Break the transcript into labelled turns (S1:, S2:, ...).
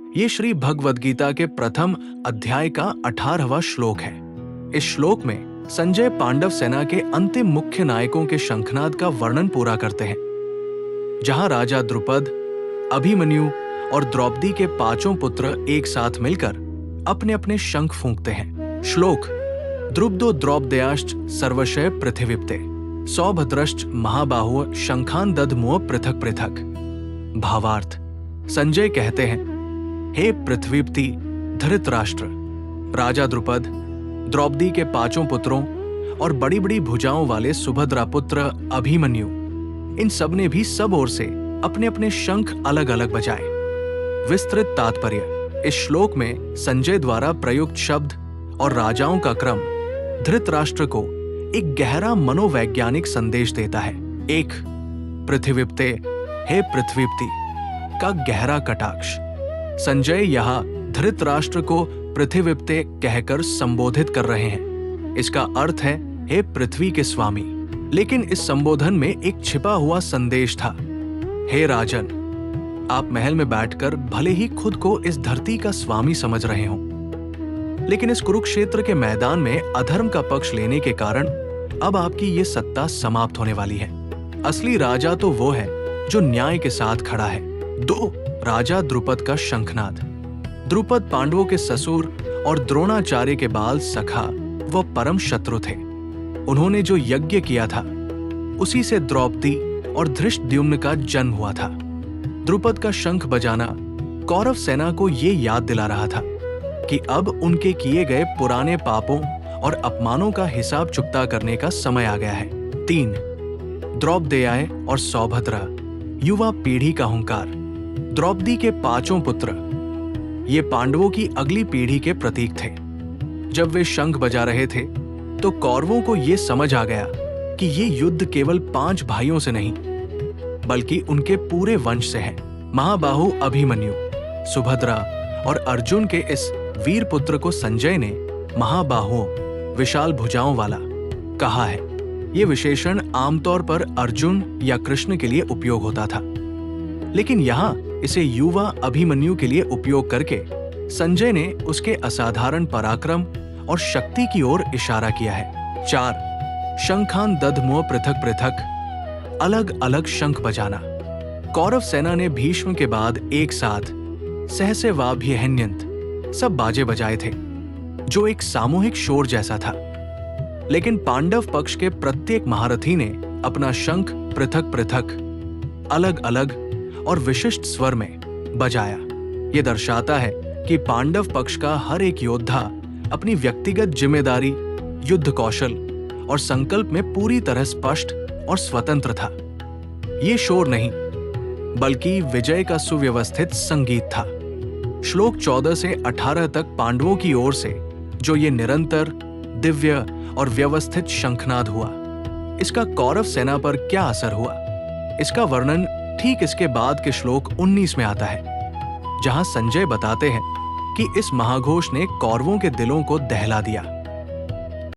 S1: ये श्री भगवद गीता के प्रथम अध्याय का 18वां श्लोक है। इस श्लोक में संजय पांडव सेना के अंतिम मुख्य नायकों के शंखनाद का वर्णन पूरा करते हैं। जहां राजा द्रुपद, अभिमन्यु और द्रौपदी के पांचों पुत्र एक साथ मिलकर अपने अपने शंख फूंकते हैं। श्लोक: द्रुपदो द्रौपदयाश्च सर्वशय पृथिवीप्ते सौभद्रश्च महाबाहुः शंखान दधमुः पृथक पृथक। भावार्थ: संजय कहते हैं, हे पृथ्वीपति धृतराष्ट्र, राजा द्रुपद, द्रौपदी के पांचों पुत्रों और बड़ी बड़ी भुजाओं वाले सुभद्रा पुत्र अभिमन्यु, इन सब ने भी सब ओर से अपने अपने शंख अलग अलग बजाए। विस्तृत तात्पर्य: इस श्लोक में संजय द्वारा प्रयुक्त शब्द और राजाओं का क्रम धृतराष्ट्र को एक गहरा मनोवैज्ञानिक संदेश देता है। एक, पृथ्वीप्ते, हे पृथ्वीपति का गहरा कटाक्ष। संजय यहाँ धृतराष्ट्र को पृथ्वीप्ते कहकर संबोधित कर रहे हैं। इसका अर्थ है, हे पृथ्वी के स्वामी। लेकिन इस संबोधन में एक छिपा हुआ संदेश था। हे राजन, आप महल में बैठकर भले ही खुद को इस धरती का स्वामी समझ रहे हो, लेकिन इस कुरुक्षेत्र के मैदान में अधर्म का पक्ष लेने के कारण अब आपकी ये सत्ता समाप्त होने वाली है। असली राजा तो वो है जो न्याय के साथ खड़ा है। 2, राजा द्रुपद का शंखनाद। द्रुपद पांडवों के ससुर और द्रोणाचार्य के बाल सखा व परम शत्रु थे। उन्होंने जो यज्ञ किया था उसी से द्रौपदी और धृष्टद्युम्न का जन्म हुआ था। द्रुपद का शंख बजाना कौरव सेना को ये याद दिला रहा था कि अब उनके किए गए पुराने पापों और अपमानों का हिसाब चुकता करने का समय आ गया है। 3, द्रौपदेयाय और सौभद्रा, युवा पीढ़ी का हुंकार। द्रौपदी के पांचों पुत्र ये पांडवों की अगली पीढ़ी के प्रतीक थे। जब वे शंख बजा रहे थे तो कौरवों को ये समझ आ गया कि ये युद्ध केवल 5 भाइयों से नहीं बल्कि उनके पूरे वंश से है। महाबाहु अभिमन्यु, सुभद्रा और अर्जुन के इस वीर पुत्र को संजय ने महाबाहुओं, विशाल भुजाओं वाला कहा है। यह विशेषण आमतौर पर अर्जुन या कृष्ण के लिए उपयोग होता था, लेकिन यहाँ इसे युवा अभिमन्यु के लिए उपयोग करके संजय ने उसके असाधारण पराक्रम और शक्ति की ओर इशारा किया है। 4, शंखान दधमुः पृथक पृथक, अलग अलग शंख बजाना। कौरव सेना ने भीष्म के बाद एक साथ सहसेवाभ्यहन्यंत सब बाजे बजाए थे, जो एक सामूहिक शोर जैसा था। लेकिन पांडव पक्ष के प्रत्येक महारथी ने अपना शंख पृथक पृथक, अलग अलग और विशिष्ट स्वर में बजाया। यह दर्शाता है कि पांडव पक्ष का हर एक योद्धा अपनी व्यक्तिगत जिम्मेदारी, युद्ध कौशल और संकल्प में पूरी तरह स्पष्ट और स्वतंत्र था। ये शोर नहीं बल्कि विजय का सुव्यवस्थित संगीत था। श्लोक 14 से 18 तक पांडवों की ओर से जो ये निरंतर, दिव्य और व्यवस्थित शंखनाद हुआ, इसका कौरव सेना पर क्या असर हुआ, इसका वर्णन ठीक इसके बाद के श्लोक 19 में आता है, जहां संजय बताते हैं कि इस महाघोष ने कौरवों के दिलों को दहला दिया।